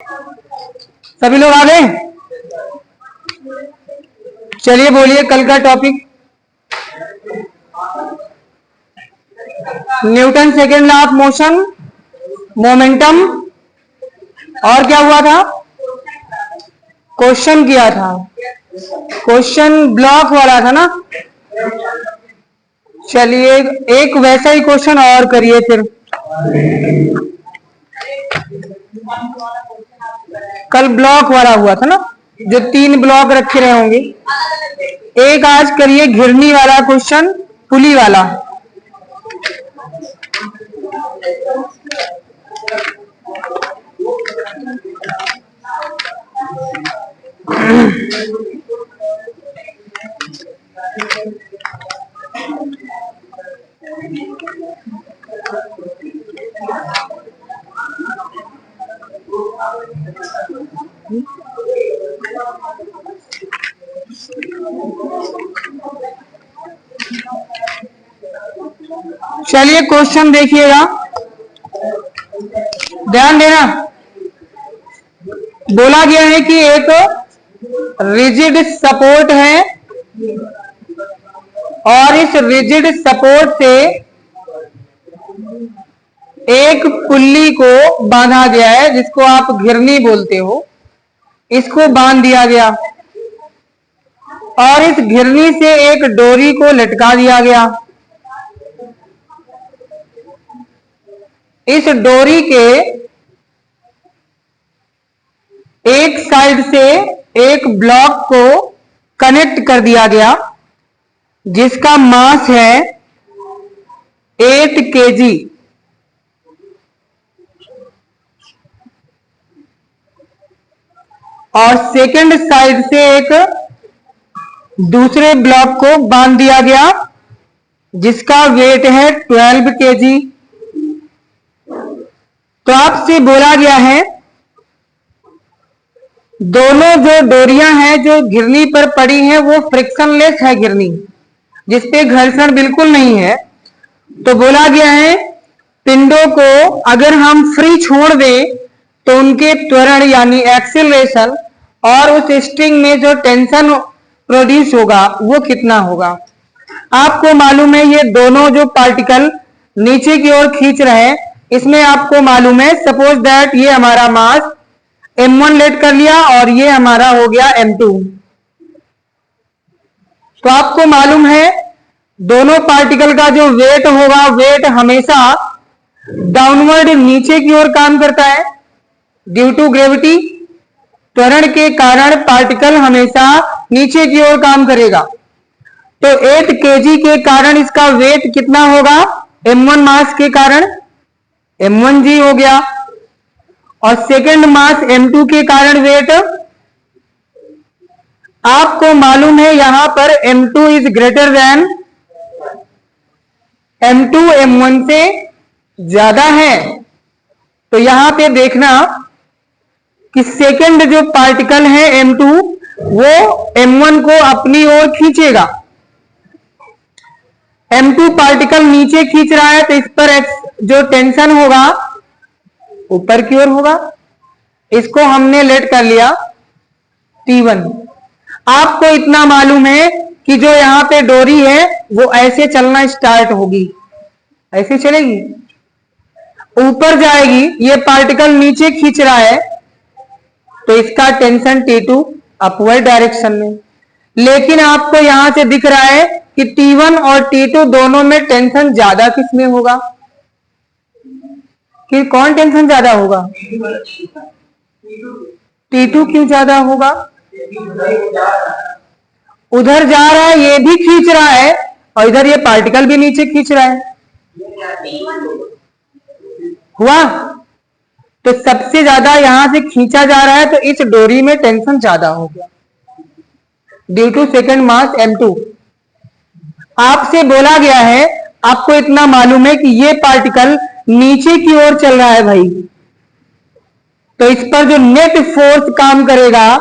सभी लोग आ गए? चलिए बोलिए कल का topic. Newton second law of motion, momentum, और क्या हुआ था? क्वेश्चन किया था। क्वेश्चन ब्लॉक वाला था ना। चलिए एक वैसा ही क्वेश्चन और करिए फिर। कल ब्लॉक वाला हुआ था ना, जो 3 ब्लॉक रखे रहे होंगे। एक आज करिए घिरनी वाला क्वेश्चन, पुली वाला। चलिए क्वेश्चन देखिएगा, ध्यान देना। बोला गया है कि एक रिजिड सपोर्ट है और इस रिजिड सपोर्ट से एक पुल्ली को बांधा गया है, जिसको आप घिरनी बोलते हो। इसको बांध दिया गया और इस घिरनी से एक डोरी को लटका दिया गया। इस डोरी के एक साइड से एक ब्लॉक को कनेक्ट कर दिया गया, जिसका मास है 8 kg। और सेकंड साइड से एक दूसरे ब्लॉक को बांध दिया गया, जिसका वेट है 12 kg। तो आपसे बोला गया है दोनों जो डोरियां हैं जो घिरनी पर पड़ी हैं वो फ्रिक्शनलेस है घिरनी, जिसपे घर्षण बिल्कुल नहीं है। तो बोला गया है पिंडों को अगर हम फ्री छोड़ दें तो उनके त्वरण यानी एक्सीलरेशन और उस स्ट्रिंग में जो टेंशन प्रोड्यूस होगा वो कितना होगा। आपको मालूम है ये दोनों जो पार्टिकल नीचे की ओर खींच रहे हैं, इसमें आपको मालूम है सपोज दैट ये हमारा मास m1 लेट कर लिया और ये हमारा हो गया m2। तो आपको मालूम है दोनों पार्टिकल का जो वेट होगा, वेट हमेशा डाउनवर्ड नीचे की ओर काम करता है ड्यू टू ग्रेविटी। त्वरण के कारण पार्टिकल हमेशा नीचे की ओर काम करेगा। तो 8 kg के कारण इसका वेट कितना होगा? m1 मास के कारण m1g हो गया, और सेकंड मास m2 के कारण वेट आपको मालूम है यहां पर m2 is greater than m2 m1 से ज्यादा है। तो यहां पे देखना कि सेकंड जो पार्टिकल है m2 वो m1 को अपनी ओर खींचेगा। m2 पार्टिकल नीचे खींच रहा है तो इस पर जो टेंशन होगा ऊपर की ओर होगा। इसको हमने लेट कर लिया T1। आपको इतना मालूम है कि जो यहां पे डोरी है वो ऐसे चलना स्टार्ट होगी, ऐसे चलेगी, ऊपर जाएगी। ये पार्टिकल नीचे खींच रहा है तो इसका टेंशन T2 अपवर्ड डायरेक्शन में। लेकिन आपको यहां से दिख रहा है कि T1 और T2 दोनों में टेंशन ज्यादा किस में होगा, कि कौन टेंशन ज्यादा होगा? T2 क्यों ज्यादा होगा? उधर जा रहा है, ये भी खींच रहा है और इधर ये पार्टिकल भी नीचे खींच रहा है। हुआ? तो सबसे ज्यादा यहां से खींचा जा रहा है तो इस डोरी में टेंशन ज्यादा हो गया due to second mass m2। आपसे बोला गया है, आपको इतना मालूम है कि ये पार्टिकल नीचे की ओर चल रहा है भाई, तो इस पर जो नेट फोर्स काम करेगा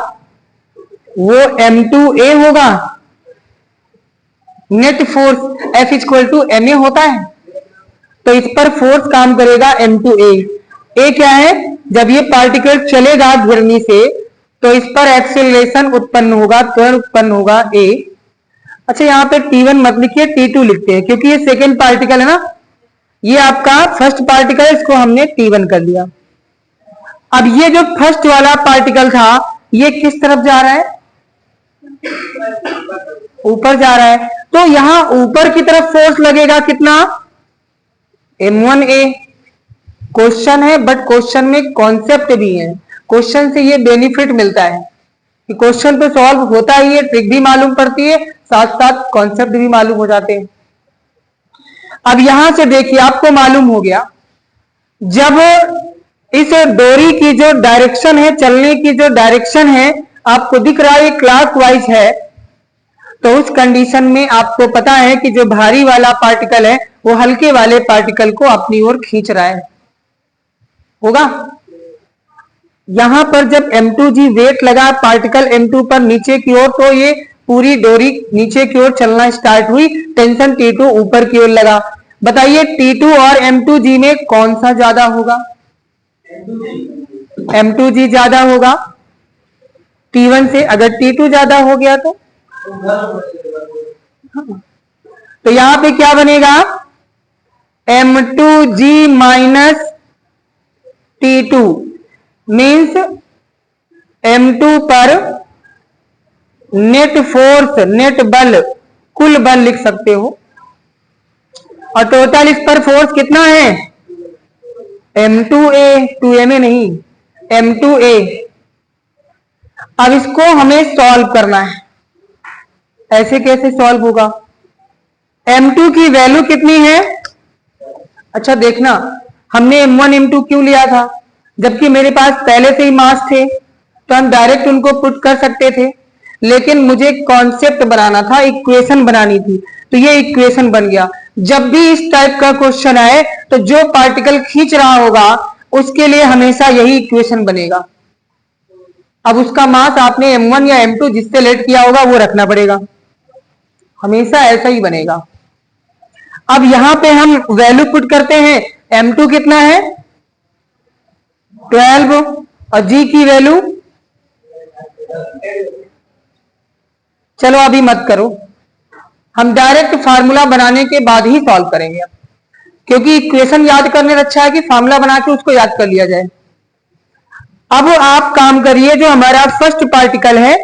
वो m2a होगा। नेट फोर्स F = ma होता है, तो इस पर फोर्स काम करेगा m2a। ए क्या है? जब ये पार्टिकल चलेगा गिरनी से तो इस पर एक्सेलरेशन उत्पन्न होगा, त्वरण उत्पन्न होगा a। अच्छा यहाँ पे T1 मत लिखिए, T2 लिखते हैं क्योंकि ये सेकेंड पार्टिकल है ना, ये आपका फर्स्ट पार्टिकल है, इसको हमने T1 कर लिया। अब ये जो फर्स्ट वाला पार्टिकल था ये किस तरफ जा रहा है, ऊपर जा रहा है, तो यहां ऊपर की तरफ फोर्स लगेगा कितना, m1a। क्वेश्चन है बट क्वेश्चन में कॉन्सेप्ट भी है, क्वेश्चन से ये बेनिफिट मिलता है कि क्वेश्चन तो सॉल्व होता ही है, ट्रिक भी मालूम पड़ती है, साथ साथ कॉन्सेप्ट भी मालूम हो जाते हैं। अब यहां से देखिए आपको मालूम हो गया, जब इस डोरी की जो डायरेक्शन है, चलने की जो डायरेक्शन है आपको दिख रहा है क्लॉकवाइज है, तो उस कंडीशन में आपको पता है कि जो भारी वाला पार्टिकल है वो हल्के वाले पार्टिकल को अपनी ओर खींच रहा है, होगा। यहां पर जब M2G वेट लगा पार्टिकल M2 पर नीचे की ओर, तो ये पूरी डोरी नीचे की ओर चलना स्टार्ट हुई, टेंशन T2 ऊपर की ओर लगा। बताइए T2 और M2G में कौन सा ज्यादा होगा, M2G ज्यादा होगा T1 से। अगर T2 ज्यादा हो गया तो यहां पे क्या बनेगा, M2G minus T2 means M2 पर नेट फोर्स, नेट बल, कुल बल लिख सकते हो, और टोटल इस पर फोर्स कितना है, M2A, 2MA नहीं, M2A। अब इसको हमें सॉल्व करना है, ऐसे कैसे सॉल्व होगा, M2 की वैल्यू कितनी है। अच्छा देखना, हमने M1 M2 क्यों लिया था, जबकि मेरे पास पहले से ही मास थे तो हम डायरेक्ट उनको पुट कर सकते थे, लेकिन मुझे कॉन्सेप्ट बनाना था, इक्वेशन बनानी थी, तो ये इक्वेशन बन गया। जब भी इस टाइप का क्वेश्चन आए तो जो पार्टिकल खींच रहा होगा उसके लिए हमेशा यही इक्वेशन बनेगा। अब उसका मास आपने M1 या M2 जिससे लेट किया होगा वो रखना पड़ेगा, हमेशा ऐसा ही बनेगा। अब यहां पे हम वैल्यू पुट करते हैं, M2 कितना है 12 और G की वैल्यू, चलो अभी मत करो, हम डायरेक्ट फार्मूला बनाने के बाद ही सॉल्व करेंगे, क्योंकि इक्वेशन याद करने से अच्छा है कि फार्मूला बना के उसको याद कर लिया जाए। अब आप काम करिए, जो हमारा फर्स्ट पार्टिकल है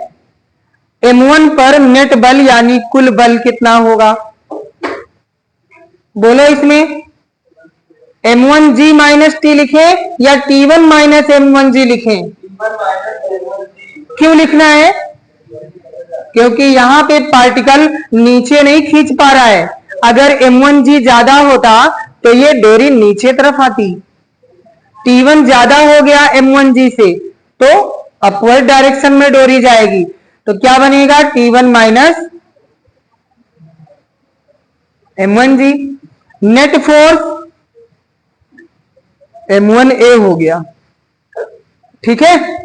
M1 पर नेट बल यानी कुल बल कितना होगा, बोलो इसमें M1G माइनस T लिखे या T1 माइनस M1G लिखें, क्यों लिखना है, क्योंकि यहां पे पार्टिकल नीचे नहीं खींच पा रहा है। अगर M1G ज्यादा होता तो ये डोरी नीचे तरफ आती, T1 ज्यादा हो गया M1G से तो अपवर्ड डायरेक्शन में डोरी जाएगी, तो क्या बनेगा T1 minus M1G। Net force M1A हो गया, ठीक है।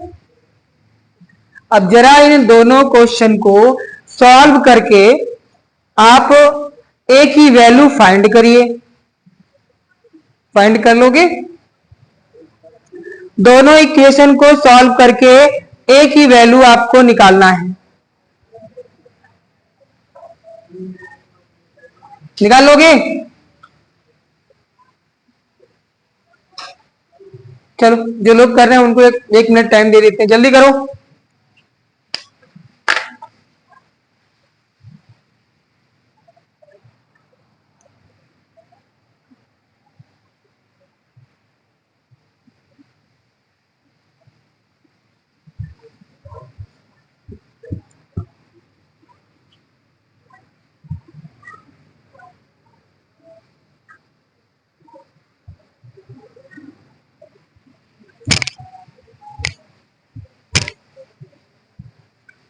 अब जरा इन दोनों क्वेश्चन को सॉल्व करके आप A की वैल्यू फाइंड करिए, फाइंड कर लोगे, दोनों इक्वेशन को सॉल्व करके A की वैल्यू आपको निकालना है, निकाल लोगे, चलो जो लोग कर रहे हैं उनको एक मिनट टाइम दे देते हैं, जल्दी करो।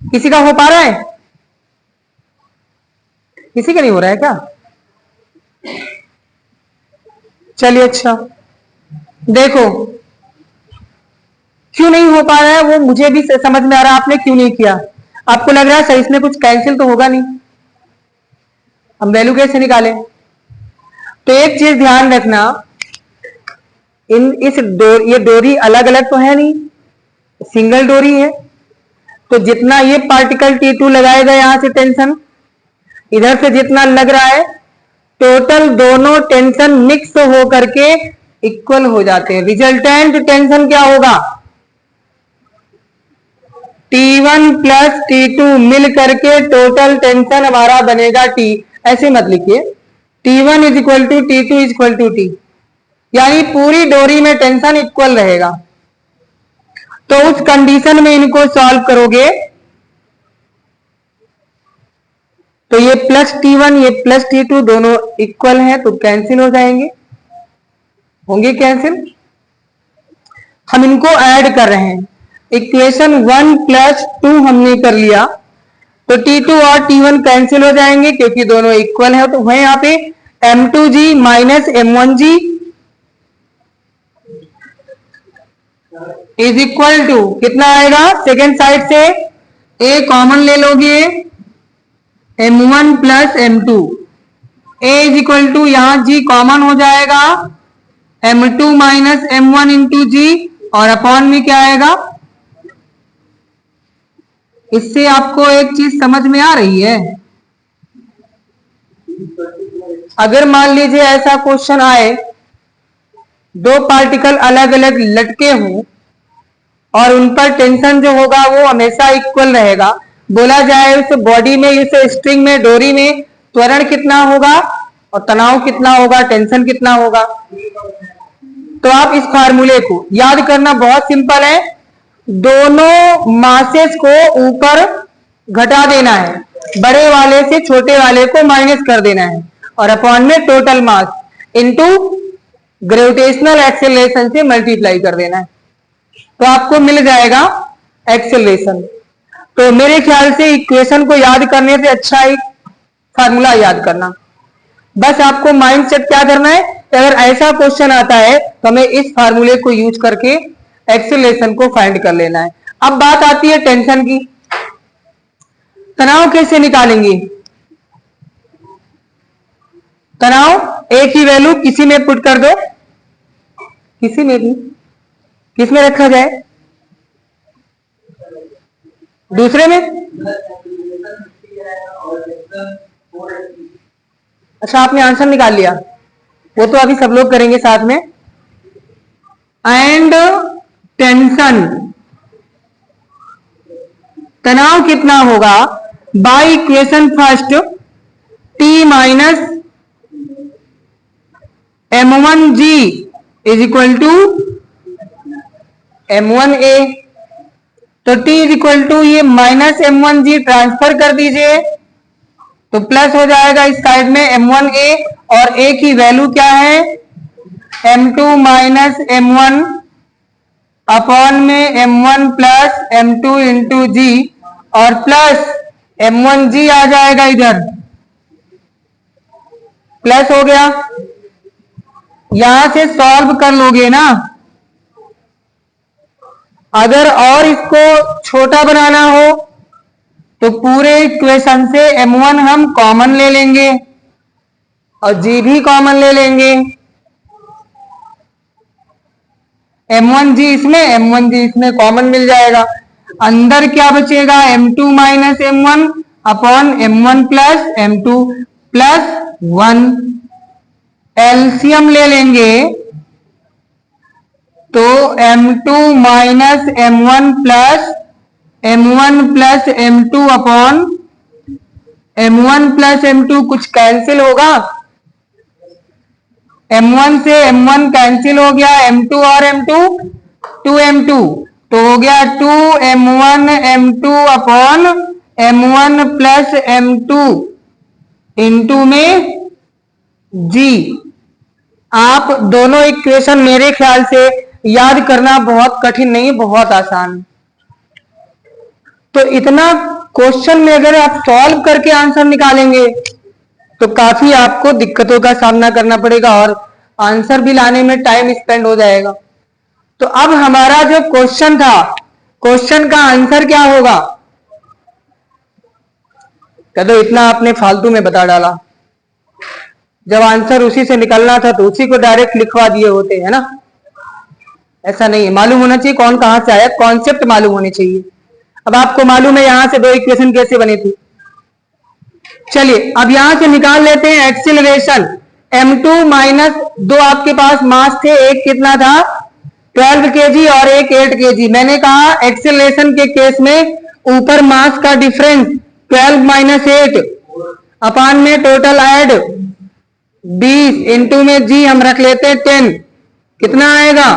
किसी का हो पा रहा है, किसी का नहीं हो रहा है क्या, चलिए अच्छा देखो, क्यों नहीं हो पा रहा है वो मुझे भी समझ में आ रहा है, आपने क्यों नहीं किया, आपको लग रहा है सर इसमें कुछ कैंसिल तो होगा नहीं, हम वैल्यू कैसे निकालें। तो एक चीज ध्यान रखना, ये डोरी अलग अलग तो है नहीं, सिंगल डोरी है। तो जितना ये पार्टिकल T2 लगाएगा यहां से टेंशन, इधर से जितना लग रहा है, टोटल दोनों टेंशन मिक्स हो करके इक्वल हो जाते हैं। रिजल्टेंट टेंशन क्या होगा? T1 प्लस T2 मिल करके टोटल टेंशन हमारा बनेगा T। ऐसे मत लिखिए, T1 is equal to T2 is equal to T, यानी पूरी डोरी में टेंशन इक्वल रहेगा। तो उस कंडीशन में इनको सॉल्व करोगे तो ये प्लस T1 ये प्लस T2 दोनों इक्वल हैं, तो कैंसिल हो जाएंगे, होंगे कैंसिल। हम इनको ऐड कर रहे हैं, इक्वेशन 1 प्लस 2 हमने कर लिया, तो T2 और T1 कैंसिल हो जाएंगे क्योंकि दोनों इक्वल है। तो है यहाँ पे M2G minus M1G is equal to कितना आएगा? सेकेंड साइड से A कॉमन ले लोगे, M1 plus M2, A is equal to यहां G कॉमन हो जाएगा, M2 minus M1 into G, और अपॉन में क्या आएगा? इससे आपको एक चीज समझ में आ रही है? अगर मान लीजिए ऐसा क्वेश्चन आए, दो पार्टिकल अलग अलग लटके हों और उन पर टेंशन जो होगा वो हमेशा इक्वल रहेगा, बोला जाए उस बॉडी में, इस स्ट्रिंग में, डोरी में त्वरण कितना होगा और तनाव कितना होगा, टेंशन कितना होगा। तो आप इस फार्मूले को याद करना बहुत सिंपल है, दोनों मासेस को ऊपर घटा देना है, बड़े वाले से छोटे वाले को माइनस कर देना है, और अपॉन में total mass into gravitational acceleration से मल्टीप्लाई कर देना है, तो आपको मिल जाएगा एक्सेलरेशन। तो मेरे ख्याल से इक्वेशन को याद करने से अच्छा ही फार्मूला याद करना। बस आपको माइंड सेट क्या करना है, अगर ऐसा क्वेश्चन आता है तो हमें इस फार्मूले को यूज करके एक्सेलरेशन को फाइंड कर लेना है। अब बात आती है टेंशन की, तनाव कैसे निकालेंगे? तनाव एक ही वैल्यू किसी में पुट कर दो, किसी में भी, किसमें रखा जाए? दूसरे में? अच्छा, आपने आंसर निकाल लिया, वो तो अभी सब लोग करेंगे साथ में। एंड टेंशन, तनाव कितना होगा? By equation first, T minus M1G is equal to M1A, तो T इज इक्वल टू ये माइनस M1G ट्रांसफर कर दीजिए तो प्लस हो जाएगा इस साइड में M1A, और A की वैल्यू क्या है? M2 माइनस M1 अपॉन में M1 plus M2 into G, और प्लस M1G आ जाएगा इधर, प्लस हो गया। यहां से सॉल्व कर लोगे ना, अगर और इसको छोटा बनाना हो तो पूरे इक्वेशन से M1 हम कॉमन ले लेंगे और G भी कॉमन ले लेंगे, M1G इसमें, M1G इसमें कॉमन मिल जाएगा। अंदर क्या बचेगा? M2 minus M1 upon M1 plus M2 plus 1, LCM ले लेंगे तो M2 minus M1 plus M1 plus M2 upon M1 plus M2 कुछ कैंसिल होगा, M1 से M1 कैंसिल हो गया, M2 और M2 2M2, तो हो गया 2M1 M2 upon M1 plus M2 into में G। आप दोनों इक्वेशन मेरे ख्याल से याद करना बहुत कठिन नहीं, बहुत आसान। तो इतना क्वेश्चन में अगर आप सॉल्व करके आंसर निकालेंगे तो काफी आपको दिक्कतों का सामना करना पड़ेगा और आंसर भी लाने में टाइम स्पेंड हो जाएगा। तो अब हमारा जो क्वेश्चन था, क्वेश्चन का आंसर क्या होगा? कह दो इतना आपने फालतू में बता डाला, जब आंसर उसी से निकलना था तो उसी को डायरेक्ट लिखवा दिए होते, है ना। ऐसा नहीं है, मालूम होना चाहिए कौन कहां से आया, कॉन्सेप्ट मालूम होने चाहिए। अब आपको मालूम है यहां से दो इक्वेशन कैसे बनी थी। चलिए अब यहां से निकाल लेते हैं एक्सीलरेशन। m2 माइनस दो आपके पास मास थे, एक कितना था 12 केजी और एक 8 केजी। मैंने कहा एक्सीलरेशन के केस में ऊपर मास का डिफरेंस 12 माइनस 8 अपान में टोटल ऐड 20 इंटू में जी हम रख लेते हैं 10, कितना आएगा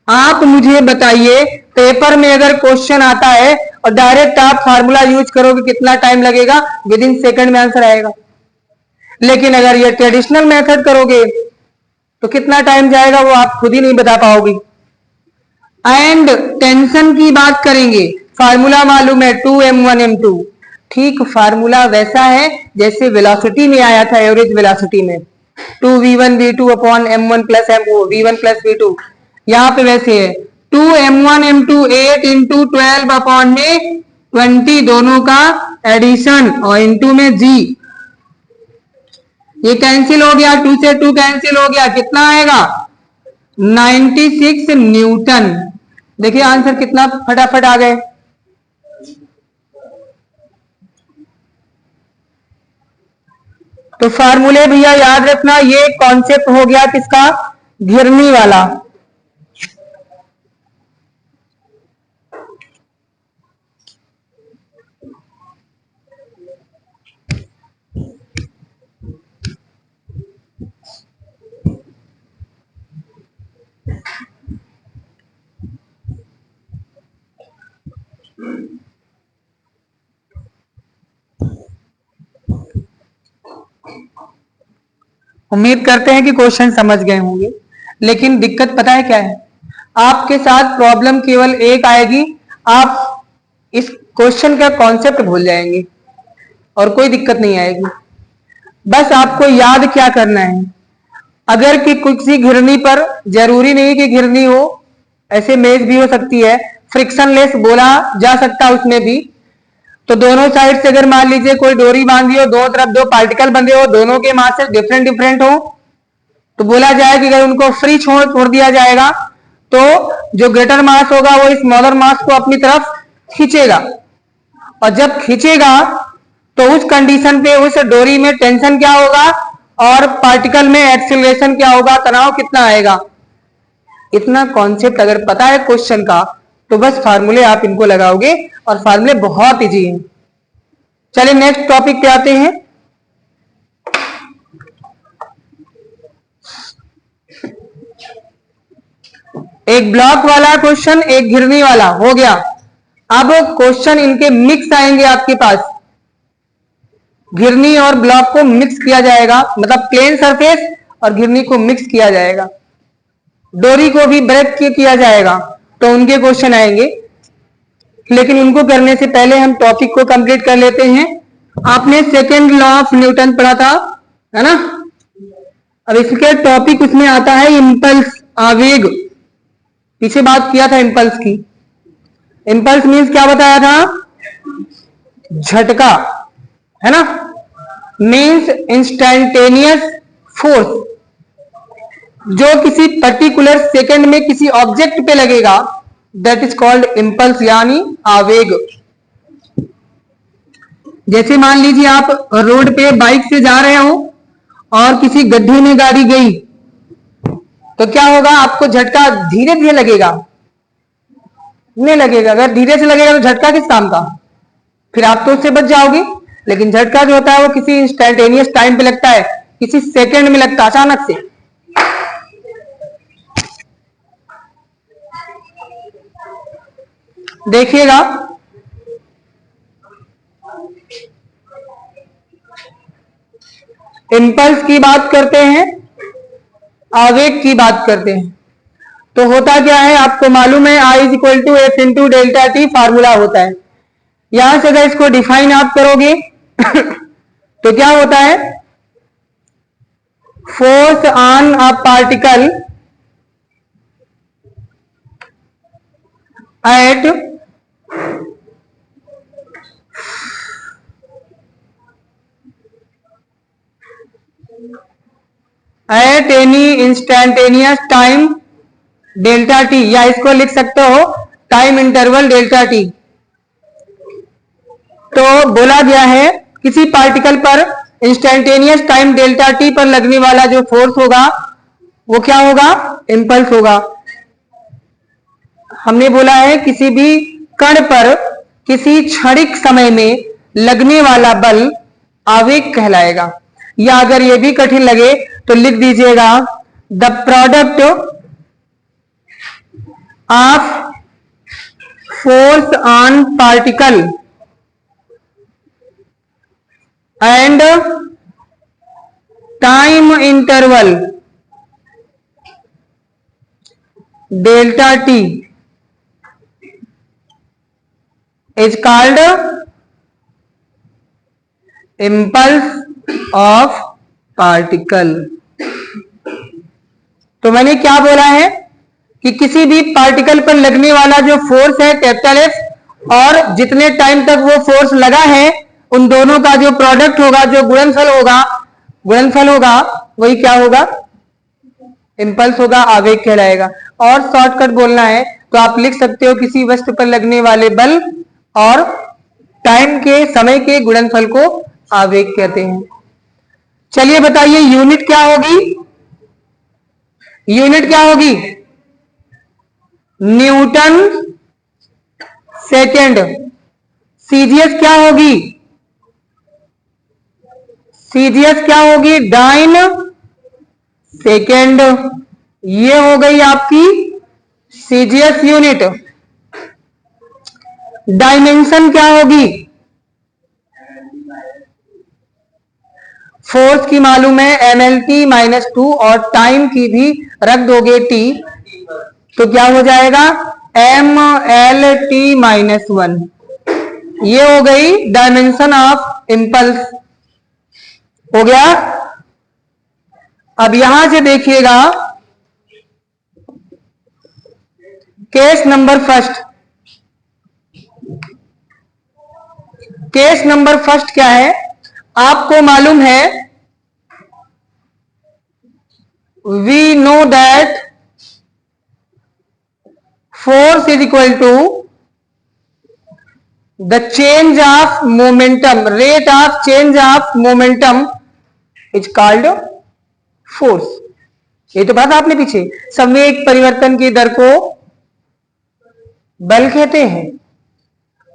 आप मुझे बताइए। पेपर में अगर क्वेश्चन आता है और डायरेक्ट आप फार्मूला यूज करोगे कितना टाइम लगेगा, विद इन सेकेंड में आंसर आएगा। लेकिन अगर ये ट्रेडिशनल मेथड करोगे तो कितना टाइम जाएगा वो आप खुद ही नहीं बता पाओगे। एंड टेंशन की बात करेंगे, फार्मूला मालूम है 2m1m2, ठीक फार्मूला वैसा है जैसे वेलोसिटी में आया था, एवरेज वेलोसिटी में 2v1v2 upon m1 plus m v1 plus v2, यहां पे वैसे है 2m1m2 8 इंटू 12 अपॉन में 20, दोनों का एडिशन और इंटू में जी, ये कैंसिल हो गया, 2 से 2 कैंसिल हो गया, कितना आएगा 96 न्यूटन। देखिए आंसर कितना फटाफट आ गए। तो फार्मूले भैया याद रखना, ये कॉन्सेप्ट हो गया किसका, घिरनी वाला। उम्मीद करते हैं कि क्वेश्चन समझ गए होंगे, लेकिन दिक्कत पता है क्या है, आपके साथ प्रॉब्लम केवल एक आएगी, आप इस क्वेश्चन का कॉन्सेप्ट भूल जाएंगे और कोई दिक्कत नहीं आएगी। बस आपको याद क्या करना है, अगर कि किसी घिरनी पर, जरूरी नहीं कि घिरनी हो, ऐसे मेज भी हो सकती है, फ्रिक्शनलेस बोला जा सकता है उसमें भी, तो दोनों साइड से अगर मान लीजिए कोई डोरी बांधी हो, दोनों तरफ दो पार्टिकल बंधे हो, दोनों के मास से डिफरेंट डिफरेंट हो, तो बोला जाए कि अगर उनको फ्री छोड़ दिया जाएगा तो जो ग्रेटर मास होगा वो स्मॉलर मास को अपनी तरफ खींचेगा, और जब खींचेगा तो उस कंडीशन पे उस डोरी में टेंशन क्या होगा और पार्टिकल में एक्सीलरेशन क्या होगा, तनाव कितना आएगा। इतना कॉन्सेप्ट अगर पता है क्वेश्चन का तो बस फार्मूले आप इनको लगाओगे और फार्मूले बहुत इजी हैं। चलिए नेक्स्ट टॉपिक पे आते हैं। एक ब्लॉक वाला क्वेश्चन, एक घिरनी वाला हो गया। अब क्वेश्चन इनके मिक्स आएंगे आपके पास, घिरनी और ब्लॉक को मिक्स किया जाएगा, मतलब प्लेन सरफेस और घिरनी को मिक्स किया जाएगा, डोरी को भी ब्रेक किया जाएगा, तो उनके क्वेश्चन आएंगे। लेकिन उनको करने से पहले हम टॉपिक को कंप्लीट कर लेते हैं। आपने सेकेंड लॉ ऑफ न्यूटन पढ़ा था, है ना। अब इसके टॉपिक उसमें आता है इंपल्स, आवेग। पीछे बात किया था इंपल्स की। इंपल्स मीन्स क्या बताया था, झटका, है ना, मीन्स इंस्टेंटेनियस फोर्स, जो किसी पर्टिकुलर सेकंड में किसी ऑब्जेक्ट पे लगेगा, दैट इज कॉल्ड इंपल्स यानी आवेग। जैसे मान लीजिए आप रोड पे बाइक से जा रहे हो और किसी गड्ढे में गाड़ी गई, तो क्या होगा, आपको झटका धीरे धीरे लगेगा, नहीं लगेगा। अगर धीरे से लगेगा तो झटका किस काम का, फिर आप तो उससे बच जाओगे। लेकिन झटका जो होता है वो किसी इंस्टेंटेनियस टाइम पे लगता है, किसी सेकंड में लगता है, अचानक से। देखिएगा इंपल्स की बात करते हैं, आवेग की बात करते हैं, तो होता क्या है आपको मालूम है, I is equal to F into delta T formula होता है। यहां से अगर इसको डिफाइन आप करोगे तो क्या होता है, force on a particle at at any instantaneous time delta T, या इसको लिख सकते हो टाइम इंटरवल डेल्टा टी। तो बोला गया है किसी पार्टिकल पर इंस्टेंटेनियस टाइम डेल्टा टी पर लगने वाला जो फोर्स होगा वो क्या होगा, इंपल्स होगा। हमने बोला है किसी भी कण पर किसी क्षणिक समय में लगने वाला बल आवेग कहलाएगा। या अगर ये भी कठिन लगे तो लिख दीजिएगा the product of force on particle and time interval delta T is called impulse of particle. तो मैंने क्या बोला है कि किसी भी पार्टिकल पर लगने वाला जो फोर्स है कैपिटल एफ, और जितने टाइम तक वो फोर्स लगा है उन दोनों का जो प्रोडक्ट होगा, जो गुणनफल होगा वही क्या होगा, इंपल्स होगा, आवेग कहलाएगा। और शॉर्टकट बोलना है तो आप लिख सकते हो किसी वस्तु पर लगने वाले बल और टाइम के समय के गुणनफल को आवेग कहते हैं। चलिए बताइए यूनिट क्या होगी, यूनिट क्या होगी, न्यूटन सेकेंड। सीजीएस क्या होगी, सीजीएस क्या होगी, डाइन सेकेंड। ये हो गई आपकी सीजीएस यूनिट। डायमेंशन क्या होगी, फोर्स की मालूम है mlt -2 और टाइम की भी रख दोगे t, तो क्या हो जाएगा mlt -1। ये हो गई डायमेंशन ऑफ इंपल्स, हो गया। अब यहां से देखिएगा case number first. Case number first क्या है, आपको मालूम है we know that force is equal to the change of momentum, rate of change of momentum is called force. ये तो बात आपने पीछे, संवेग परिवर्तन की दर को बल कहते हैं।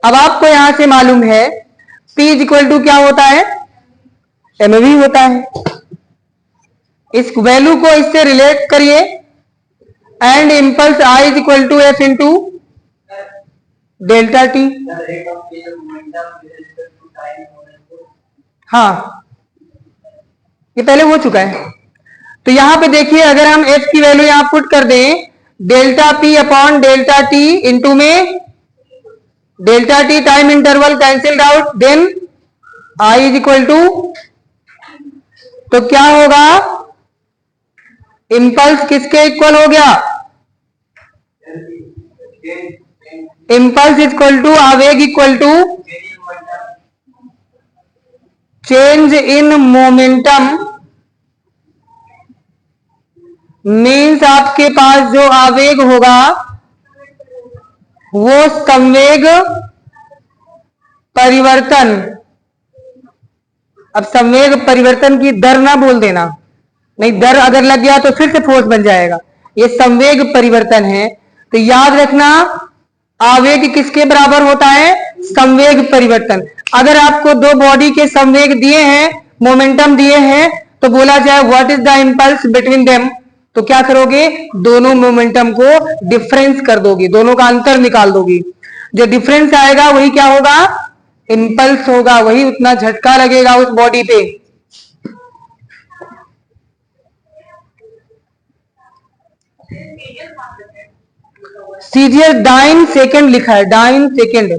अब आपको यहां से मालूम है P इज इक्वल टू क्या होता है, mv होता है। इस वैल्यू को इससे रिलेट करिए, and impulse I is equal to F into delta T. हाँ ये पहले हो चुका है। तो यहां पे देखिए अगर हम F की वैल्यू यहां पुट कर दें delta P upon delta t into में delta t time interval cancelled out, then I is equal to, तो क्या होगा, इंपल्स किसके इक्वल हो गया, इंपल्स इक्वल टू आवेग equal to change in momentum. Means आपके पास जो आवेग होगा वो संवेग परिवर्तन, अब संवेग परिवर्तन की दर ना बोल देना, नहीं दर अगर लग गया तो फिर से फोर्स बन जाएगा। ये संवेग परिवर्तन है, तो याद रखना आवेग किसके बराबर होता है, संवेग परिवर्तन। अगर आपको दो बॉडी के संवेग दिए हैं, मोमेंटम दिए हैं, तो बोला जाए what is the impulse between them, तो क्या करोगे, दोनों मोमेंटम को डिफरेंस कर दोगे, दोनों का अंतर निकाल दोगे। जो डिफरेंस आएगा वही क्या होगा, इंपल्स होगा, वही उतना झटका लगेगा उस बॉडी पे। सीजीएस डाइन सेकेंड लिखा है, डाइन सेकेंड।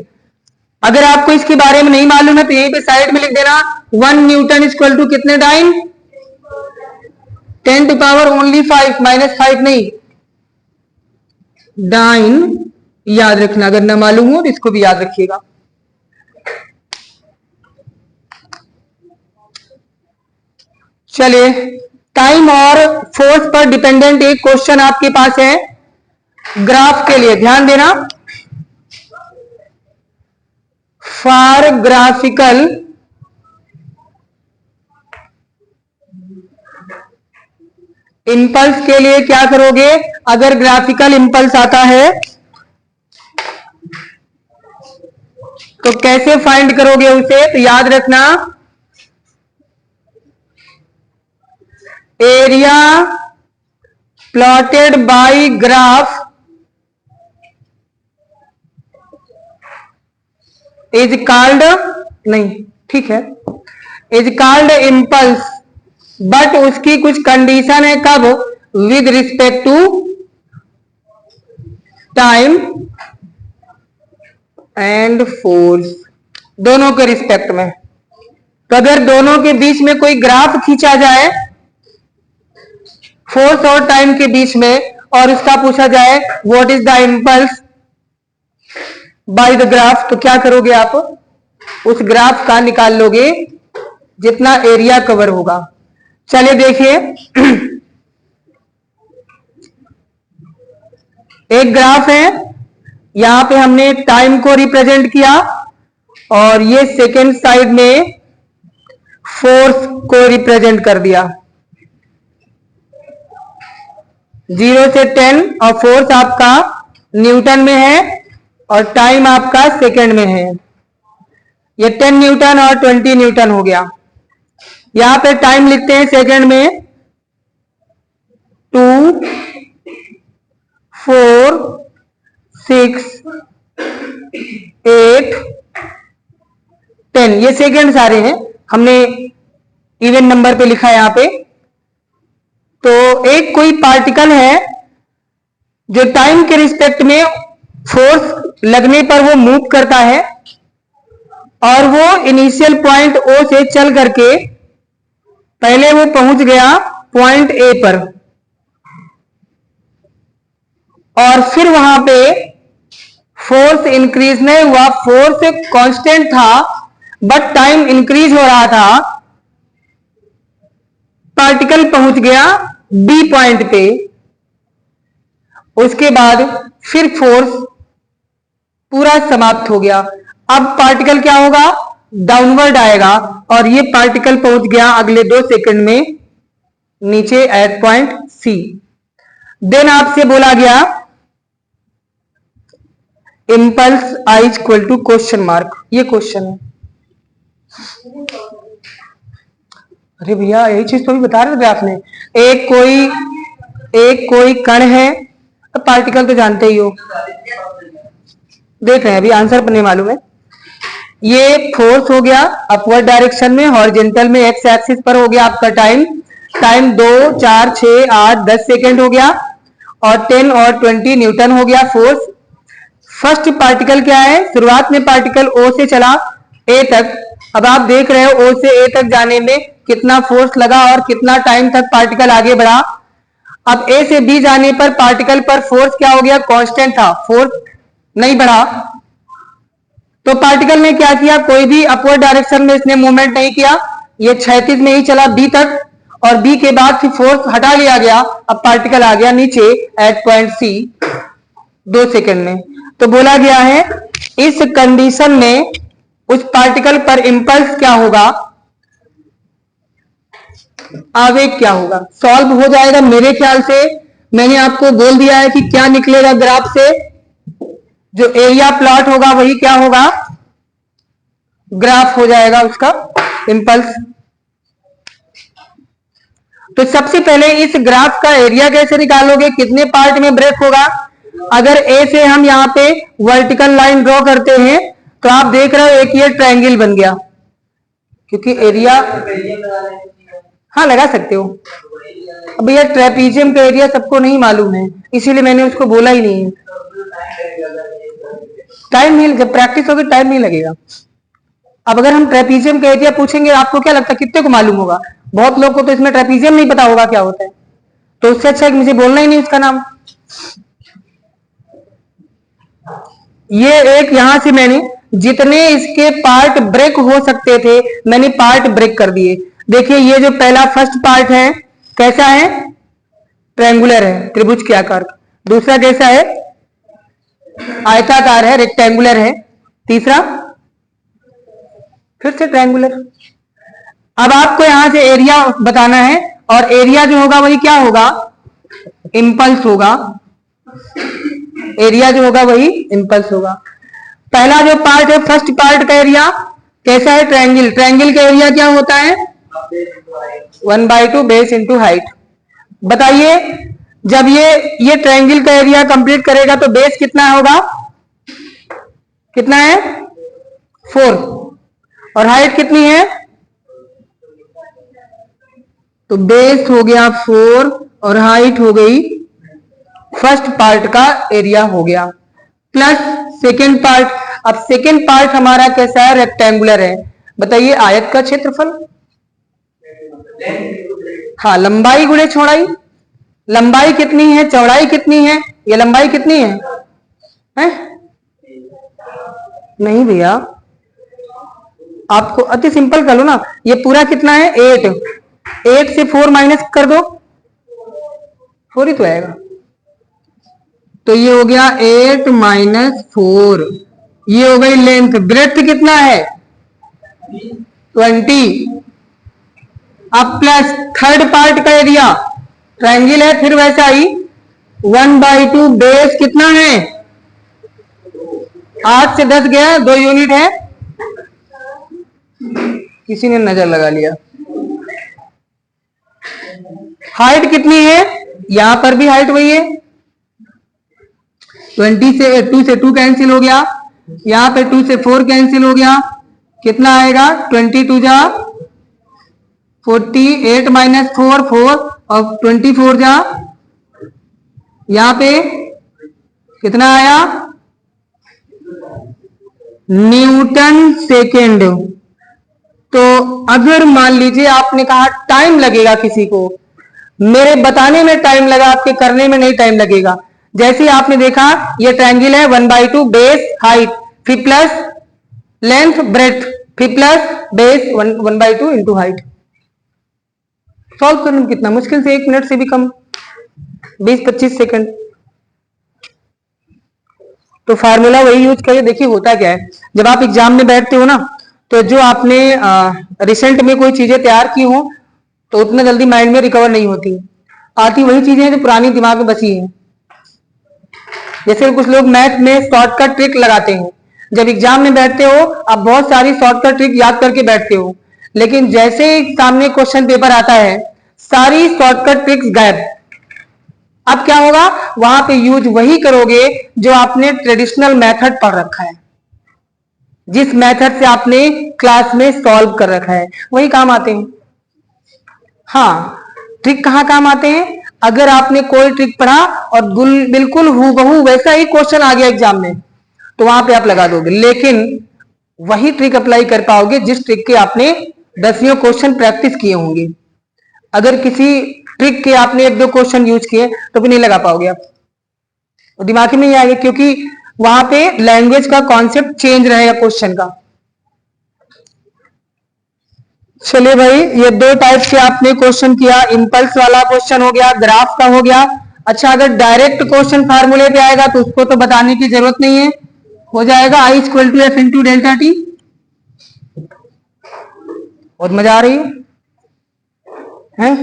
अगर आपको इसके बारे में नहीं मालूम है तो यहीं पे साइड में लिख देना 1 न्यूटन इक्वल टू कितने डाइन, 10 टू पावर ओनली 5, -5 नहीं, डाइन याद रखना। अगर ना मालूम हो तो इसको भी याद रखिएगा। चलिए टाइम और फोर्स पर डिपेंडेंट एक क्वेश्चन आपके पास है ग्राफ के लिए, ध्यान देना। फॉर ग्राफिकल इंपल्स के लिए क्या करोगे? अगर ग्राफिकल इंपल्स आता है तो कैसे फाइंड करोगे उसे? तो याद रखना, area plotted by graph is called, नहीं ठीक है, इज कॉल्ड इंपल्स, बट उसकी कुछ कंडीशन है। कब? With respect to time and force, दोनों के रिस्पेक्ट में। तो अगर दोनों के बीच में कोई ग्राफ खींचा जाए, फोर्स और टाइम के बीच में, और उसका पूछा जाए what is the impulse by the graph, तो क्या करोगे आप? उस ग्राफ का निकाल लोगे जितना एरिया कवर होगा। चलिए देखिए, एक ग्राफ है, यहां पे हमने टाइम को रिप्रेजेंट किया और ये सेकेंड साइड में फोर्स को रिप्रेजेंट कर दिया। 0 से 10, और फोर्स आपका न्यूटन में है और टाइम आपका सेकेंड में है। ये 10 न्यूटन और 20 न्यूटन हो गया। यहां पे टाइम लिखते हैं सेकेंड में 2, 4, 6, 8, 10, ये सेकेंड सारे हैं, हमने इवन नंबर पे लिखा है यहां पे। तो एक कोई पार्टिकल है जो टाइम के रिस्पेक्ट में फोर्स लगने पर वो मूव करता है, और वो इनिशियल पॉइंट ओ से चल करके पहले वो पहुंच गया पॉइंट ए पर, और फिर वहां पे फोर्स इंक्रीज नहीं हुआ, फोर्स कांस्टेंट था बट टाइम इंक्रीज हो रहा था। पार्टिकल पहुंच गया बी पॉइंट पे, उसके बाद फिर फोर्स पूरा समाप्त हो गया। अब पार्टिकल क्या होगा? डाउनवर्ड आएगा, और ये पार्टिकल पहुंच गया अगले 2 सेकंड में नीचे एट पॉइंट सी। देन आपसे बोला गया impulse I equal to question mark, ये क्वेश्चन है। अरे भैया यही चीज तो भी बता रहे थे आपने। एक कोई कण है, पार्टिकल तो जानते ही हो, देख रहे हैं अभी आंसर नहीं मालूम है। ये फोर्स हो गया अपवर्ड डायरेक्शन में, हॉरिजॉन्टल में एक्स एक्सिस पर हो गया आपका टाइम 2, 4, 6, 8, 10 सेकेंड हो गया, और 10 और 20 न्यूटन हो गया फोर्स। फर्स्ट पार्टिकल क्या है? शुरुआत में पार्टिकल ओ से चला ए तक। अब आप देख रहे हो ओ से ए तक जाने में कितना फोर्स लगा और कितना टाइम तक पार्टिकल आगे बढ़ा। अब ए से बी जाने पर पार्टिकल पर फोर्स क्या हो गया? कांस्टेंट था, फोर्स नहीं बढ़ा। तो पार्टिकल ने क्या किया? कोई भी अपवर्ड डायरेक्शन में इसने मूवमेंट नहीं किया, ये क्षैतिज में ही चला बी तक, और बी के बाद फिर फोर्स हटा लिया गया। अब पार्टिकल आ गया नीचे एट पॉइंट सी 2 सेकंड में। तो बोला गया है इस कंडीशन में उस पार्टिकल पर इंपल्स क्या होगा? आवेग क्या होगा? सॉल्व हो जाएगा मेरे ख्याल से। मैंने आपको बोल दिया है कि क्या निकलेगा ग्राफ से, जो एरिया प्लॉट होगा वही क्या होगा? ग्राफ हो जाएगा उसका इंपल्स। तो सबसे पहले इस ग्राफ का एरिया कैसे निकालोगे? कितने पार्ट में ब्रेक होगा? अगर ए से हम यहां पे वर्टिकल लाइन ड्रॉ करते हैं तो आप देख रहे हो एक ये ट्रायंगल बन गया, क्योंकि एरिया, हाँ लगा सकते हो। अब भैया ट्रेपीजियम का एरिया सबको नहीं मालूम है, इसीलिए मैंने उसको बोला ही नहीं है। टाइम नहीं, जब प्रैक्टिस होगी टाइम नहीं लगेगा। अब अगर हम ट्रेपीजियम का एरिया पूछेंगे, आपको क्या लगता है कितने को मालूम होगा? बहुत लोग को तो इसमें ट्रेपीजियम नहीं पता होगा क्या होता है, तो उससे अच्छा है मुझे बोलना ही नहीं उसका नाम। ये एक यहां से मैंने जितने इसके पार्ट ब्रेक हो सकते थे मैंने पार्ट ब्रेक कर दिए। देखिए ये जो पहला फर्स्ट पार्ट है कैसा है? ट्रायंगुलर है, त्रिभुज के आकार का। दूसरा कैसा है? आयताकार है, रेक्टेंगुलर है। तीसरा फिर से ट्रायंगुलर। अब आपको यहां से एरिया बताना है, और एरिया जो होगा वही क्या होगा? इंपल्स होगा। एरिया जो होगा वही इंपल्स होगा। पहला जो पार्ट है, फर्स्ट पार्ट का एरिया कैसा है? ट्रायंगल। ट्रायंगल का एरिया क्या होता है? 1/2 बेस इंटू हाइट। बताइए, जब ये ट्रायंगल का एरिया कंप्लीट करेगा तो बेस कितना होगा? कितना है? 4। और हाइट कितनी है? तो बेस हो गया 4 और हाइट हो गई, फर्स्ट पार्ट का एरिया हो गया, प्लस सेकेंड पार्ट। अब सेकेंड पार्ट हमारा कैसा है? रेक्टेंगुलर है। बताइए आयत का क्षेत्रफल। हाँ, लंबाई गुणे चौड़ाई। लंबाई कितनी है? चौड़ाई कितनी है? ये लंबाई कितनी है? नहीं भैया, आपको अति सिंपल कर लो ना। ये पूरा कितना है? 8। 8 से 4 माइनस कर दो, 4 ही तो आएगा। तो ये हो गया 8 माइनस 4। ये हो गई लेंथ। ब्रेड्थ कितना है? 20। अब प्लस थर्ड पार्ट का एरिया, ट्रायंगल है फिर वैसा ही, 1/2 बेस कितना है? 8 से 10 गया, 2 यूनिट है। किसी ने नजर लगा लिया। हाइट कितनी है? यहां पर भी हाइट वही है। 20 से 2 से 2 कैंसिल हो गया, यहां पे 2 से 4 कैंसिल हो गया। कितना आएगा? 22 जा 40, 8 माइनस 4 4 और 24 जा, यहां पे कितना आया? Newton second. तो अगर मान लीजिए आपने कहा टाइम लगेगा किसी को, मेरे बताने में टाइम लगा, आपके करने में नहीं टाइम लगेगा। जैसे आपने देखा ये ट्रायंगल है, 1/2 बेस हाइट, फिर प्लस लेंथ ब्रेड्थ, फिर plus base 1/2 into height. Solve करना कितना मुश्किल से 1 मिनट से भी कम, 20-25 सेकंड। तो फार्मूला वही यूज करिए। देखिए होता क्या है, जब आप एग्जाम में बैठते हो ना, तो जो आपने रिसेंट में कोई चीजें तैयार की हो तो उतना जल्दी माइंड में रिकवर नहीं होती, आती वही चीजें जो पुरानी दिमाग में बसी हैं। जैसे कुछ लोग मैथ में शॉर्टकट ट्रिक लगाते हैं, जब एग्जाम में बैठते हो आप बहुत सारी शॉर्टकट ट्रिक याद करके बैठते हो, लेकिन जैसे ही सामने क्वेश्चन पेपर आता है सारी शॉर्टकट ट्रिक्स गायब। अब क्या होगा? वहां पे यूज वही करोगे जो आपने ट्रेडिशनल मेथड पढ़ रखा है, जिस मेथड से आपने क्लास में सॉल्व कर रखा है, वही काम आते हैं। हाँ, ट्रिक कहाँ काम आते हैं? अगर आपने कोई ट्रिक पढ़ा और बिल्कुल हूबहू वैसा ही क्वेश्चन आ गया एग्जाम में, तो वहां पे आप लगा दोगे, लेकिन वही ट्रिक अप्लाई कर पाओगे जिस ट्रिक के आपने 10 क्वेश्चन प्रैक्टिस किए होंगे। अगर किसी ट्रिक के आपने 1-2 क्वेश्चन यूज किए तो भी नहीं लगा पाओगे आप, वो दिमाग में नहीं आएगा, क्योंकि वहां पे लैंग्वेज का कॉन्सेप्ट चेंज रहेगा क्वेश्चन का। चलिए भाई, ये 2 टाइप से आपने क्वेश्चन किया, इंपल्स वाला क्वेश्चन हो गया, ग्राफ का हो गया। अच्छा, अगर डायरेक्ट क्वेश्चन फार्मूले पे आएगा तो उसको तो बताने की जरूरत नहीं है, हो जाएगा I = F × डेल्टा टी। बहुत मजा आ रही है?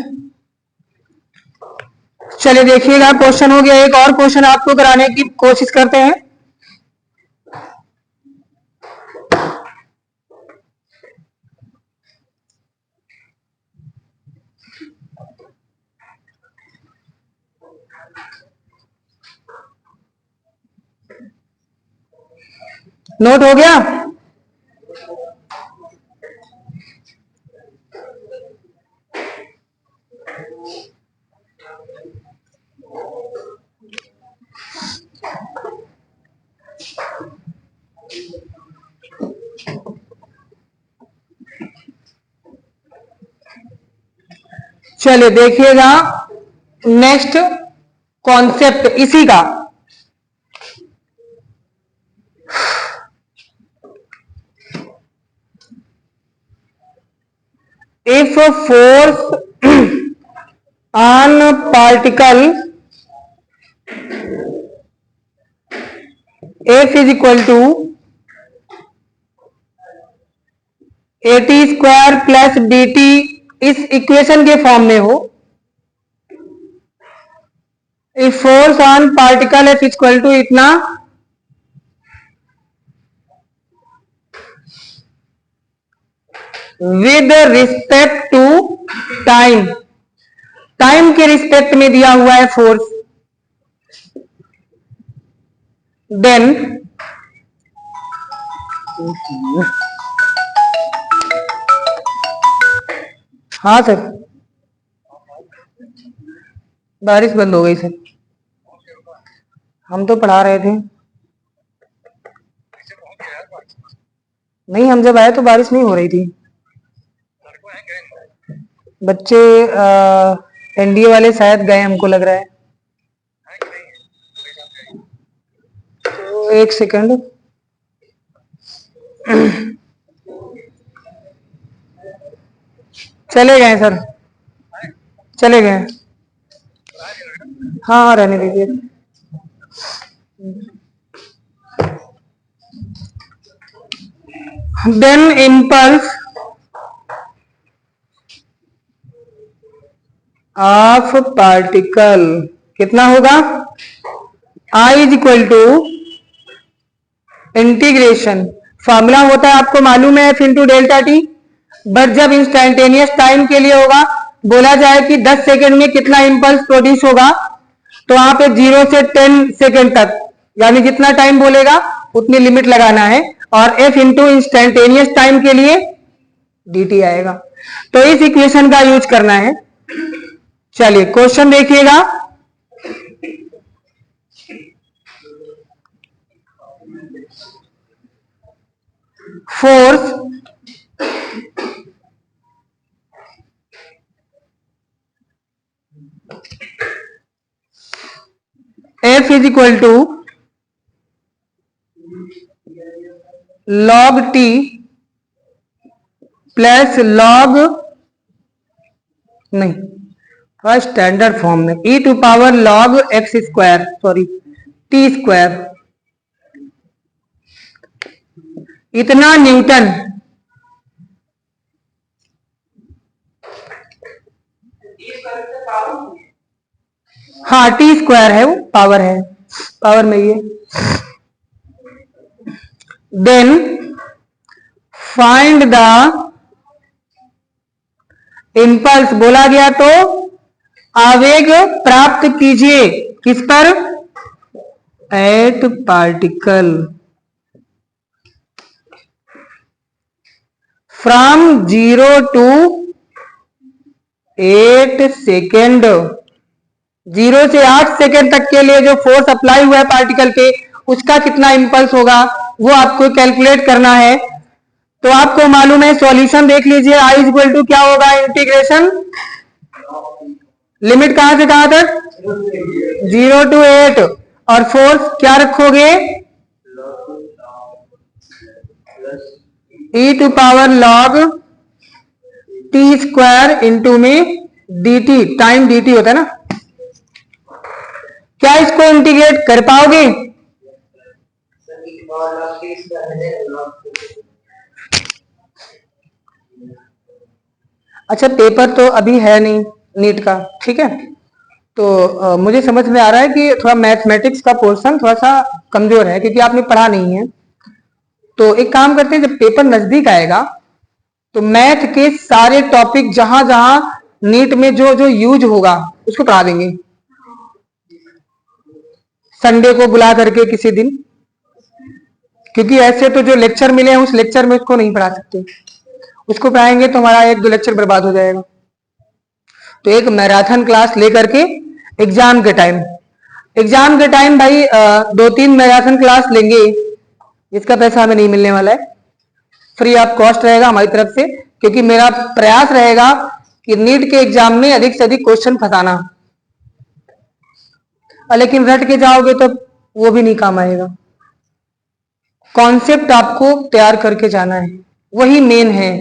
चलिए देखिएगा, क्वेश्चन हो गया। एक और क्वेश्चन आपको कराने की कोशिश करते हैं। नोट हो गया? चलिए देखिएगा, नेक्स्ट कॉन्सेप्ट इसी का, if force particle F is equal to AT square plus DT इस इक्वेशन के फॉर्म में हो, if force on particle F equal to इतना with respect to time, time के रिस्पेक्ट में दिया हुआ है फोर्स, देन हाँ सर, बारिश बंद हो गई सर, हम तो पढ़ा रहे थे। नहीं, हम जब आए तो बारिश नहीं हो रही थी। बच्चे एनडीए वाले शायद गए, हमको लग रहा है। तो एक सेकंड, चले गए सर, चले गए। हाँ रहने दीजिए। देन इम्पल्स ऑफ पार्टिकल कितना होगा, I is equal to integration, formula होता है आपको मालूम है F into delta t, but जब इंस्टेंटेनियस टाइम के लिए होगा, बोला जाए कि 10 सेकेंड में कितना इंपल्स प्रोड्यूस होगा, तो वहां पे 0 से 10 सेकेंड तक, यानी जितना टाइम बोलेगा उतनी लिमिट लगाना है, और F इंटू इंस्टेंटेनियस टाइम के लिए dt आएगा। तो इस इक्वेशन का यूज करना है। चलिए क्वेश्चन देखिएगा, force F is equal to log t plus log, नहीं स्टैंडर्ड फॉर्म में, e to power log x square, sorry t square, इतना न्यूटन हाँ टी स्क्वायर है, वो पावर है, पावर में ये। देन फाइंड द इंपल्स, बोला गया तो आवेग प्राप्त कीजिए किस पर, at particle from 0 to 8 second, 0 से 8 सेकेंड तक के लिए जो फोर्स अप्लाई हुआ है पार्टिकल पे, उसका कितना इंपल्स होगा वो आपको कैलकुलेट करना है। तो आपको मालूम है, सॉल्यूशन देख लीजिए, I इज इक्वल टू क्या होगा, इंटीग्रेशन, लिमिट कहां से कहां तक, 0 टू 8, और फोर्स क्या रखोगे, e to power log t square into में dt, टाइम dt होता है ना। क्या इसको इंटीग्रेट कर पाओगे, अच्छा पेपर तो अभी है नहीं नीट का, ठीक है, तो मुझे समझ में आ रहा है कि थोड़ा मैथमेटिक्स का पोर्शन थोड़ा सा कमजोर है, क्योंकि आपने पढ़ा नहीं है। तो एक काम करते हैं, जब पेपर नजदीक आएगा तो मैथ के सारे टॉपिक जहां जहां नीट में जो जो यूज होगा उसको पढ़ा देंगे, संडे को बुला करके किसी दिन, क्योंकि ऐसे तो जो लेक्चर मिले हैं उस लेक्चर में उसको नहीं पढ़ा सकते, उसको पढ़ाएंगे तो हमारा 1-2 लेक्चर बर्बाद हो जाएगा। तो एक मैराथन क्लास लेकर के एग्जाम के टाइम भाई 2-3 मैराथन क्लास लेंगे, इसका पैसा हमें नहीं मिलने वाला है, फ्री ऑफ कॉस्ट रहेगा हमारी तरफ से, क्योंकि मेरा प्रयास रहेगा कि नीट के एग्जाम में अधिक से अधिक क्वेश्चन फंसाना, लेकिन रट के जाओगे तो वो भी नहीं काम आएगा। कॉन्सेप्ट आपको तैयार करके जाना है, वही मेन है,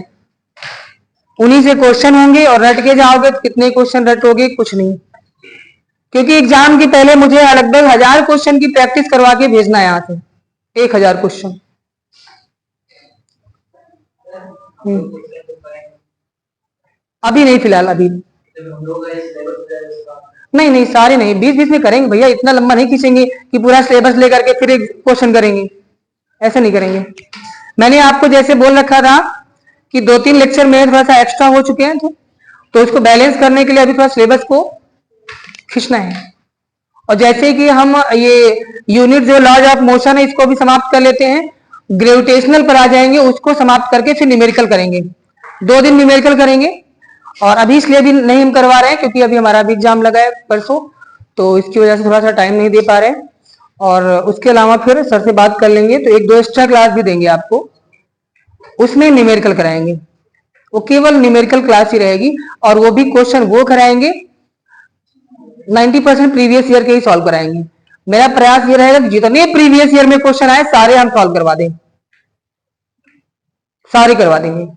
उन्हीं से क्वेश्चन होंगे, और रट के जाओगे तो कितने क्वेश्चन रटोगे, कुछ नहीं। क्योंकि एग्जाम के पहले मुझे लगभग 1000 क्वेश्चन की प्रैक्टिस करवा के भेजना है यहाँ से, 1000 क्वेश्चन। अभी नहीं, फिलहाल अभी नहीं, नहीं सारे नहीं, 20-20 में करेंगे भैया, इतना लंबा नहीं खींचेंगे कि पूरा सिलेबस लेकर के फिर एक क्वेश्चन करेंगे, ऐसा नहीं करेंगे। मैंने आपको जैसे बोल रखा था कि 2-3 लेक्चर में थोड़ा सा एक्स्ट्रा हो चुके हैं, तो इसको बैलेंस करने के लिए अभी थोड़ा सिलेबस को खींचना है। और जैसे कि हम ये यूनिट जो लॉज ऑफ मोशन है इसको भी समाप्त कर लेते हैं, ग्रेविटेशनल पर आ जाएंगे, उसको समाप्त करके फिर न्यूमेरिकल करेंगे। 2 दिन न्यूमेरिकल करेंगे, और अभी इसलिए भी नहीं हम करवा रहे हैं क्योंकि अभी हमारा भी एग्जाम लगा है परसों, तो इसकी वजह से थोड़ा सा टाइम नहीं दे पा रहे हैं। और उसके अलावा फिर सर से बात कर लेंगे, तो 1-2 एक्स्ट्रा क्लास भी देंगे आपको, उसमें न्यूमेरिकल कराएंगे। वो केवल न्यूमेरिकल क्लास ही रहेगी, और वो भी क्वेश्चन वो कराएंगे 90% प्रीवियस ईयर के ही सॉल्व कराएंगे। मेरा प्रयास ये रहेगा कि जितने प्रीवियस ईयर में क्वेश्चन आए सारे हम सॉल्व करवा दें, सारे करवा देंगे।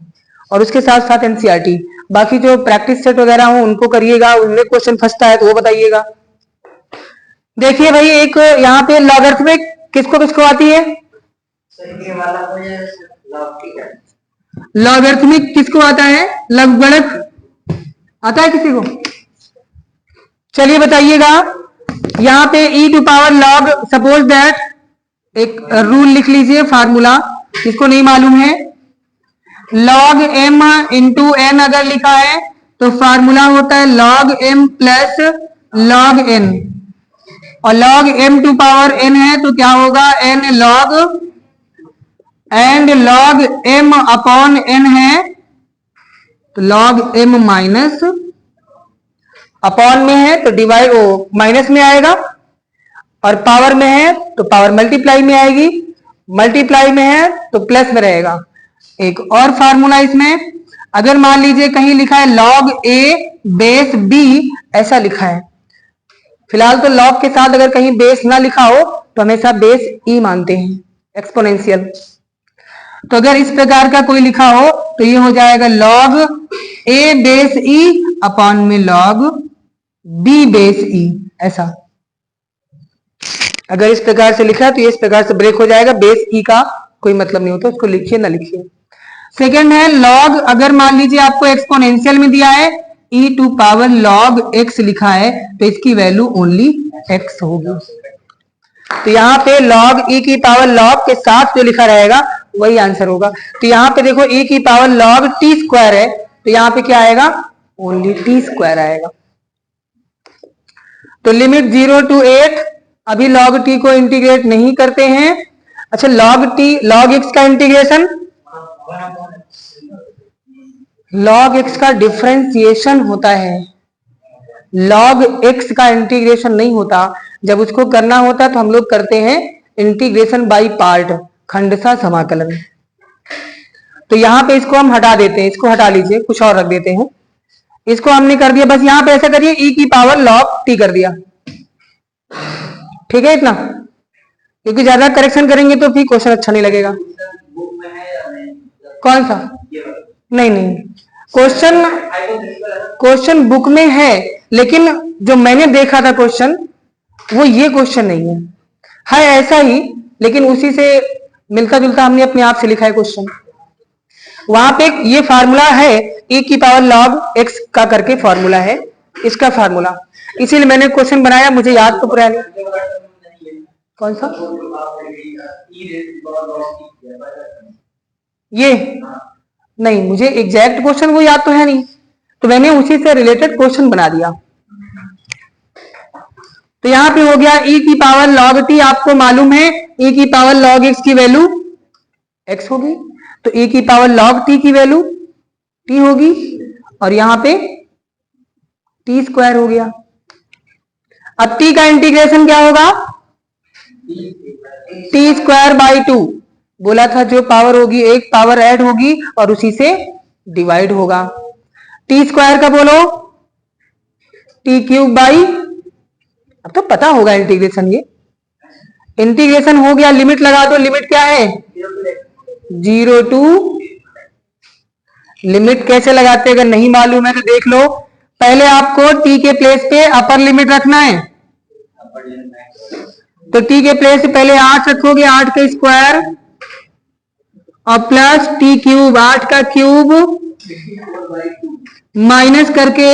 और उसके साथ साथ एनसीईआरटी, बाकी जो प्रैक्टिस सेट वगैरह हो उनको करिएगा, उनमें क्वेश्चन फंसता है तो वो बताइएगा। देखिए भाई, एक यहाँ पे लॉगरिथमिक किसको किसको आती है? लॉगरिथमिक किसको आता है? लघुगणक आता है किसी को? चलिए बताइएगा। यहाँ पे e to power log, suppose that एक रूल लिख लीजिए, फार्मूला, जिसको नहीं मालूम है, log m इंटू n अगर लिखा है तो फार्मूला होता है log m plus log n, और log m to power n है तो क्या होगा? n log, and log m upon n है तो log m माइनस, अपॉन में है तो डिवाइड, माइनस में आएगा, और पावर में है तो पावर मल्टीप्लाई में आएगी, मल्टीप्लाई में है तो प्लस में रहेगा। एक और फार्मूला इसमें, अगर मान लीजिए कहीं लिखा है log a बेस b, ऐसा लिखा है, फिलहाल तो log के साथ अगर कहीं बेस ना लिखा हो तो हमेशा बेस e मानते हैं, एक्सपोनेंशियल। तो अगर इस प्रकार का कोई लिखा हो तो ये हो जाएगा log a base e upon में log b बेस e, ऐसा। अगर इस प्रकार से लिखा है तो ये इस प्रकार से ब्रेक हो जाएगा, बेस e का कोई मतलब नहीं होता, उसको लिखिए ना लिखिए। सेकेंड है log, अगर मान लीजिए आपको एक्सपोनेंशियल में दिया है e to power log x लिखा है तो इसकी वैल्यू ओनली x होगी। तो यहाँ पे log e की पावर log के साथ जो लिखा रहेगा वही आंसर होगा। तो यहाँ पे देखो e की पावर log t स्क्वायर है तो यहाँ पे क्या आएगा? ओनली t स्क्वायर आएगा। तो लिमिट 0 to 8, अभी log t को इंटीग्रेट नहीं करते हैं। अच्छा, log x का इंटीग्रेशन, log x का डिफरेंशिएशन होता है, log x का इंटीग्रेशन नहीं होता। जब उसको करना होता तो हम लोग करते हैं इंटीग्रेशन बाय पार्ट, खंडशः समाकलन। तो यहाँ पे इसको हम हटा देते हैं, इसको हटा लीजिए, कुछ और रख देते हैं। इसको हमने कर दिया, बस यहाँ पे ऐसा करिए e की पावर log t कर दिया, ठीक है इतना, क्योंकि ज्यादा करेक्शन करेंगे तो फिर क्वेश्चन अच्छा नहीं लगेगा। कौन सा? नहीं नहीं, क्वेश्चन बुक में है, लेकिन जो मैंने देखा था क्वेश्चन वो ये क्वेश्चन नहीं है ऐसा ही, लेकिन उसी से मिलता जुलता हमने अपने आप से लिखा है क्वेश्चन। वहां पे ये फार्मूला है e की पावर log x का करके फार्मूला है, इसका फार्मूला, इसीलिए मैंने क्वेश्चन बनाया, मुझे याद तो पूरा नहीं। कौन सा? ये नहीं, मुझे एग्जैक्ट क्वेश्चन वो याद तो है नहीं, तो मैंने उसी से रिलेटेड क्वेश्चन बना दिया। तो यहां पे हो गया e की पावर log t, आपको मालूम है e की पावर log x की वैल्यू x होगी, तो e की पावर log t की वैल्यू t होगी, और यहां पे t स्क्वायर हो गया। अब t का इंटीग्रेशन क्या होगा? t स्क्वायर बाई 2, बोला था जो पावर होगी एक पावर ऐड होगी और उसी से डिवाइड होगा। t स्क्वायर का बोलो t क्यूब बाई, अब तो पता होगा इंटीग्रेशन, ये इंटीग्रेशन हो गया। लिमिट लगा दो, लिमिट क्या है? 0 टू, लिमिट कैसे लगाते हैं अगर नहीं मालूम है तो देख लो, पहले आपको t के प्लेस पे अपर लिमिट रखना है, तो t के प्लेस पे पहले 8 रखोगे, 8 का स्क्वायर और प्लस टी क्यूब, 8 का क्यूब माइनस करके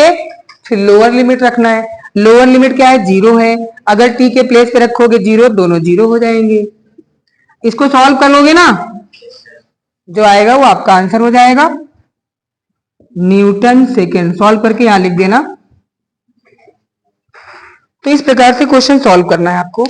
फिर लोअर लिमिट रखना है। लोअर लिमिट क्या है? 0 है। अगर t के प्लेस पे रखोगे 0, दोनों 0 हो जाएंगे। इसको सॉल्व कर लोगे ना, जो आएगा वो आपका आंसर हो जाएगा। न्यूटन सेकेंड सॉल्व करके यहां लिख देना। तो इस प्रकार से क्वेश्चन सॉल्व करना है आपको।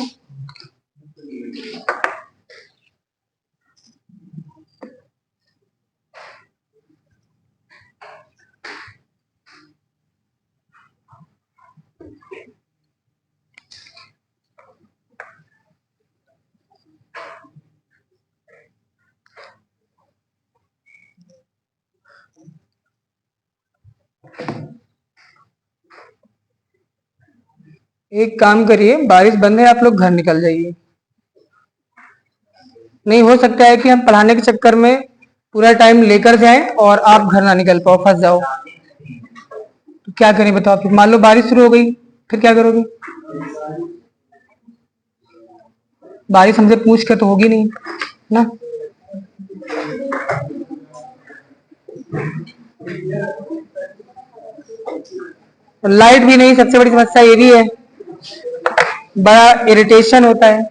एक काम करिए, बारिश बंद है, आप लोग घर निकल जाइए। नहीं हो सकता है कि हम पढ़ाने के चक्कर में पूरा टाइम लेकर जाएं और आप घर ना निकल पाओ, फंस जाओ। तो क्या करें बताओ? फिर मान लो बारिश शुरू हो गई, फिर क्या करोगे? बारिश हमसे पूछ के तो होगी नहीं ना। लाइट भी नहीं, सबसे बड़ी समस्या ये भी है, बड़ा इरिटेशन होता है।